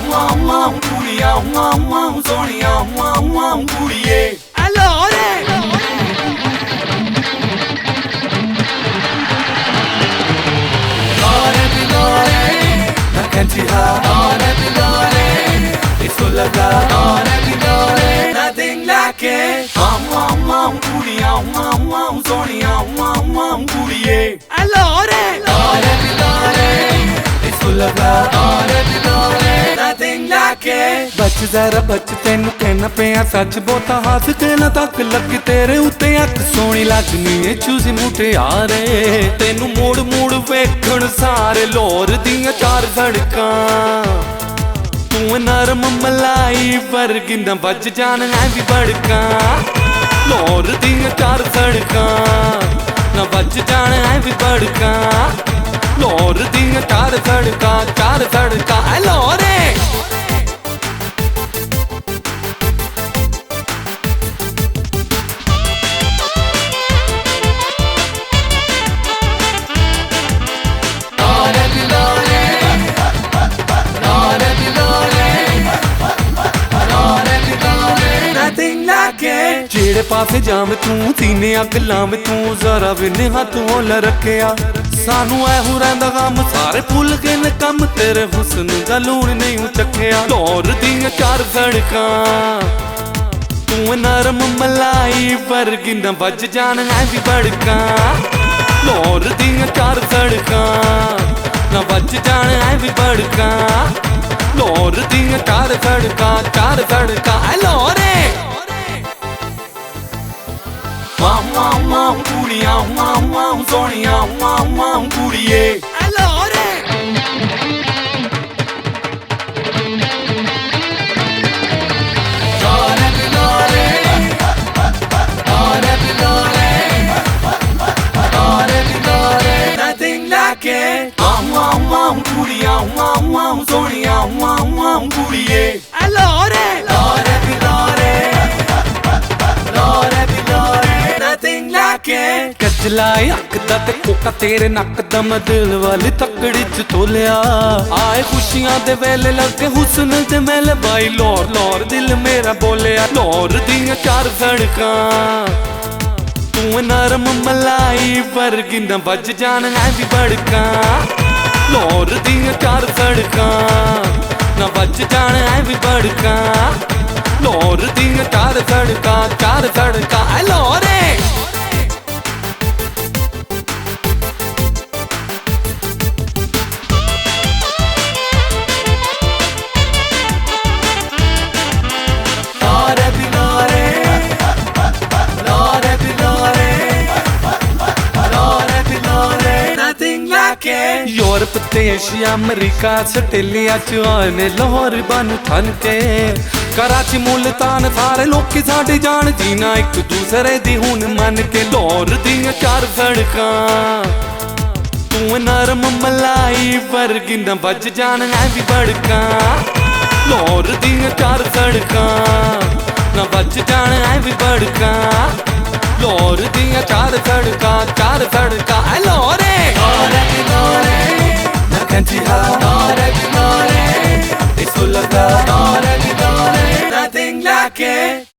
ਕੁੜੀਆਂ ਸੋਹਣੀਆਂ ਕੁੜੀਏ allora la cantina it's full of love nothing like it ਕੁੜੀਆਂ ਸੋਹਣੀਆਂ ਕੁੜੀਏ allora it's full of love nothing like it बच जरा बच तेनू कहना पिया सच बहुता हस के ना तक लग तेरे उत्ते अख सोहनी लगनी है चूसी मुटियारे तेनू मोड़ मोड़ वेखण सारे लोर दियां चार सड़कां तू नरम मलाई वर्गी ना बज जान है भी बड़का लोर दियां चार सड़कां ना बज जान है भी बड़का लोर दियां चार सड़कां लोरे जेड़े पासे जाम तू सीने अग लाम तू जरा भी हाथ होल रखिया सानू ऐहो रहिंदा गम सारे भुल गए न कम तेरे हुस्न दा लूण नहीं चखिया दौर दियां चार सड़कां तू नरम मलाई वर्गी न बज जान है भी बड़का दौर दियां चार सड़कां न बज जान है भी बड़का दौर दियां चार सड़कां लोरे ਕੁੜੀਆਂ ਸੋਹਣੀਆਂ ਕੁੜੀਏ allora nothing like it ਕੁੜੀਆਂ ਸੋਹਣੀਆਂ ਕੁੜੀਏ allora कचला अख दा ते कोका तेरे नक दा मैं दिल वाली तकड़ी च तोलिया आए खुशियां दे वेले लगे हुस्न दे मेले बाई लोर लोर दिल मेरा बोलिया लोर दियां चार सड़कां तू नरम मलाई वर्गी न बज जान है भी बड़का लोर दियां चार सड़कां न बज जान है भी बड़का लोर दियां चार सड़कां लोरे यूरोप ते एशिया अमरीका आस्ट्रेलिया च आने लाहौर बन थन के कराची मुल्तान सारे लोग साडे जान जीना एक दूसरे दी हुन मन के लाहौर दियां चार सड़कां तू नरम मलाई वर्गी न बज जान है भी बड़का लाहौर दियां चार सड़कां न बज जान है भी बड़का लाहौर दियां चार सड़कां लोरे it's full of love nothing like it